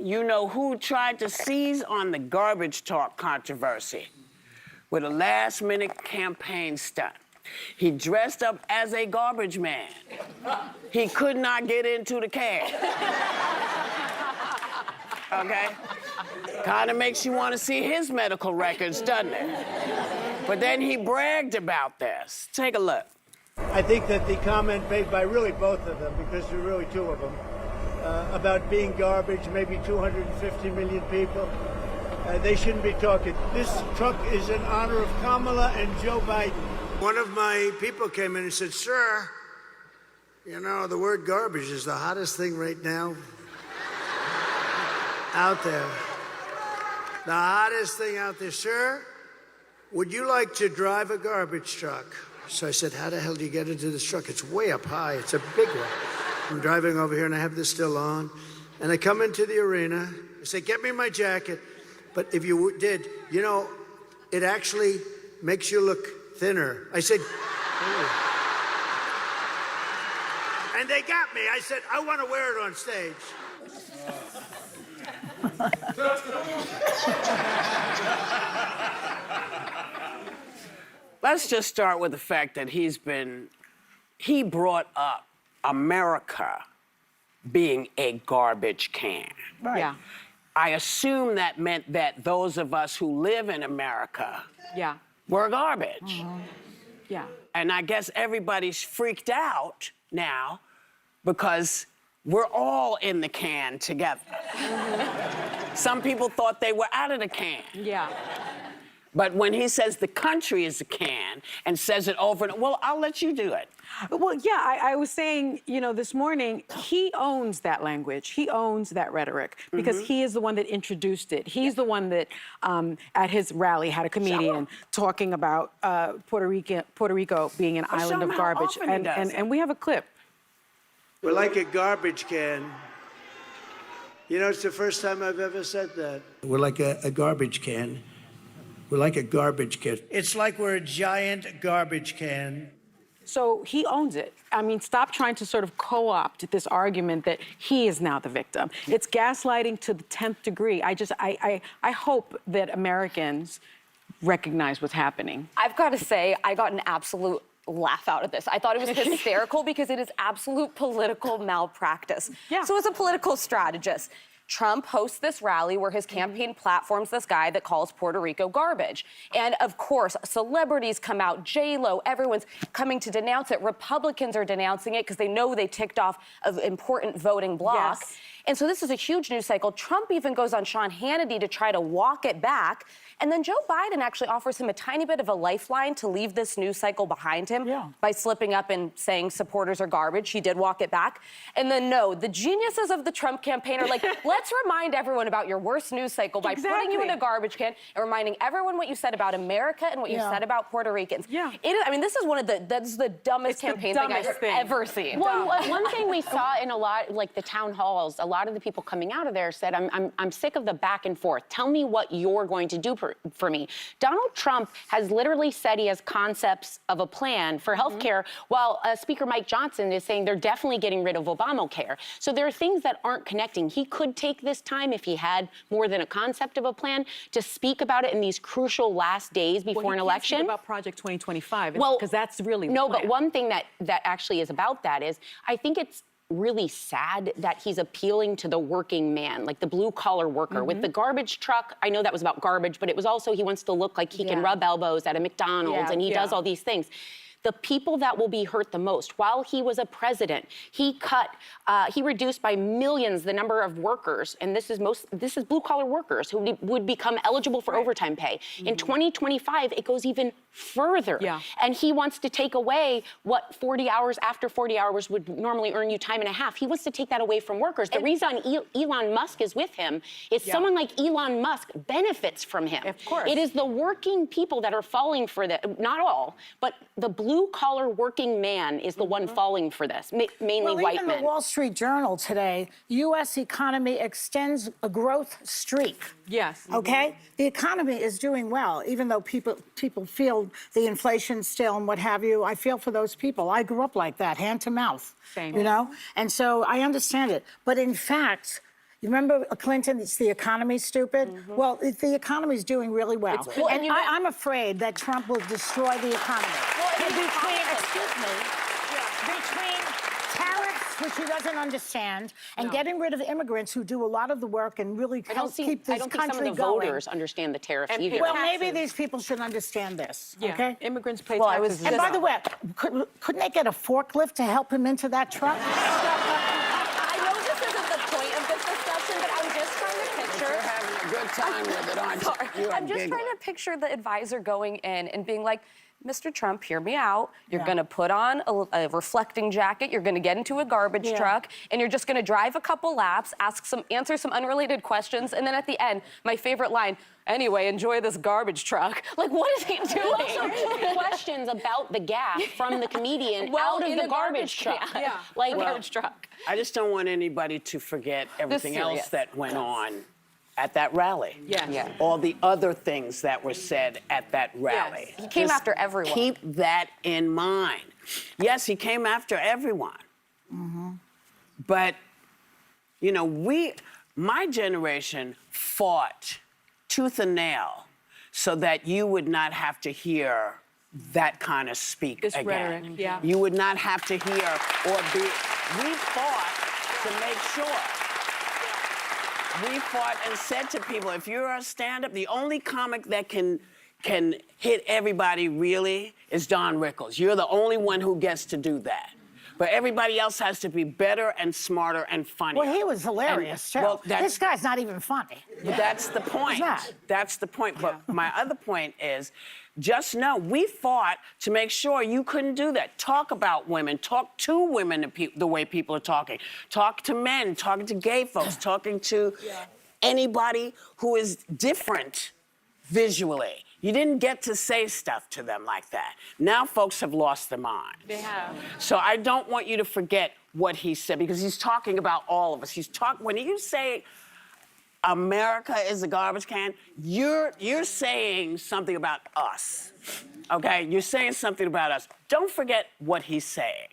You know who tried to seize on the garbage talk controversy with a last-minute campaign stunt? He dressed up as a garbage man. He could not get into the cab. Okay? Kind of makes you want to see his medical records, doesn't it? But then he bragged about this. Take a look. I think that the comment made by really both of them, because there are really two of them, about being garbage, maybe 250 million people, they shouldn't be talking. This truck is in honor of Kamala and Joe Biden. One of my people came in and said, "Sir, you know, the word garbage is the hottest thing right now out there. The hottest thing out there. Sir, would you like to drive a garbage truck?" So I said, "How the hell do you get into this truck? It's way up high. It's a big one." I'm driving over here and I have this still on. And I come into the arena. I say, "Get me my jacket." But if you did, you know, it actually makes you look thinner. I said, "Ooh." And they got me. I said, "I want to wear it on stage." Let's just start with the fact that he brought up America being a garbage can. Right. Yeah. I assume that meant that those of us who live in America Yeah. were garbage. Yeah. And I guess everybody's freaked out now because we're all in the can together. Some people thought they were out of the can. Yeah. But when he says the country is a can and says it over and well, I'll let you do it. Well, yeah, I was saying, you know, this morning, he owns that language. He owns that rhetoric because he is the one that introduced it. He's the one that, at his rally, had a comedian talking about Puerto Rico being an island of garbage. And we have a clip. We're like a garbage can. You know, it's the first time I've ever said that. We're like a garbage can. We're like a garbage can. It's like we're a giant garbage can. So he owns it. I mean, stop trying to sort of co-opt this argument that he is now the victim. It's gaslighting to the 10th degree. I hope that Americans recognize what's happening. I've got to say, I got an absolute laugh out of this. I thought it was hysterical because it is absolute political malpractice. Yeah. So as a political strategist, Trump hosts this rally where his campaign platforms this guy that calls Puerto Rico garbage. And of course, celebrities come out, J-Lo, everyone's coming to denounce it. Republicans are denouncing it because they know they ticked off an important voting bloc. Yes. And so this is a huge news cycle. Trump even goes on Sean Hannity to try to walk it back. And then Joe Biden actually offers him a tiny bit of a lifeline to leave this news cycle behind him by slipping up and saying supporters are garbage. He did walk it back. And then, no, the geniuses of the Trump campaign are like, let's remind everyone about your worst news cycle by putting you in a garbage can and reminding everyone what you said about America and what you said about Puerto Ricans. Yeah. I mean, this is that's the dumbest campaign thing I've ever seen. Well, one thing we saw in a lot, like the town halls, a lot of the people coming out of there said, I'm sick of the back and forth. Tell me what you're going to do for me. Donald Trump has literally said he has concepts of a plan for healthcare, while Speaker Mike Johnson is saying they're definitely getting rid of Obamacare. So there are things that aren't connecting. He could take this time, if he had more than a concept of a plan, to speak about it in these crucial last days before an election. Speak about Project 2025, well, because that's really the no. plan. But one thing that actually is about that is I think it's really sad that he's appealing to the working man, like the blue-collar worker. With the garbage truck, I know that was about garbage, but it was also he wants to look like he can rub elbows at a McDonald's, and he does all these things. The people that will be hurt the most, while he was a president, he reduced by millions the number of workers, and this is blue-collar workers who would become eligible for overtime pay. In 2025, it goes even further. And he wants to take away what 40 hours after 40 hours would normally earn you time and a half. He wants to take that away from workers. The reason Elon Musk is with him is someone like Elon Musk benefits from him. Of course. It is the working people that are falling for that, not all, but the blue-collar working man is the one falling for this, mainly white even men. the Wall Street Journal today, U.S. economy extends a growth streak. Yes. Okay? The economy is doing well, even though people feel the inflation still and what have you. I feel for those people. I grew up like that, hand to mouth. Same. You know? And so I understand it. But in fact, You remember Clinton, it's the economy's stupid? Well, the economy's doing really well. Well, and and you know- I'm afraid that Trump will destroy the economy. Between tariffs, which he doesn't understand, and getting rid of immigrants who do a lot of the work and really I help don't think, keep this I don't think country some of the going. voters understand the tariffs And either. Well, taxes. maybe these people should understand this, Yeah. okay? Immigrants pay Well, I was taxes. And just- by the way, couldn't they get a forklift to help him into that truck? I know this isn't the point of this discussion, but I'm just trying to picture. You're having a good time with it, aren't you? Sorry. You are I'm just giggling. trying to picture the advisor going in and being like, Mr. Trump, hear me out. You're Yeah. going to put on a reflecting jacket. You're going to get into a garbage Yeah. truck, and you're just going to drive a couple laps, answer some unrelated questions, and then at the end, my favorite line. Anyway, enjoy this garbage truck. Like, what is he doing? Questions about the gap from the comedian Well, out of in the a garbage garbage truck. can. Yeah. Like, Garbage truck. I just don't want anybody to forget everything else serious. that went on at that rally. Yes. Yeah. All the other things that were said at that rally. He came Just after everyone. Keep that in mind. Yes, he came after everyone. But, you know, my generation fought tooth and nail so that you would not have to hear that kind of speak This again. rhetoric, yeah. You would not have to hear or be. We fought to make sure. We fought and said to people, if you're a stand-up, the only comic that can hit everybody really is Don Rickles. You're the only one who gets to do that. But everybody else has to be better and smarter and funnier. Well, he was hilarious, too. well, This guy's not even funny. But that's the point. that? That's the point. But my other point is, just know we fought to make sure you couldn't do that. Talk about women. Talk to women the way people are talking. Talk to men. Talking to gay folks. Talking to anybody who is different visually. You didn't get to say stuff to them like that. Now folks have lost their mind. They have. So I don't want you to forget what he said, because he's talking about all of us. When you say America is a garbage can, you're saying something about us. Okay? You're saying something about us. Don't forget what he's saying.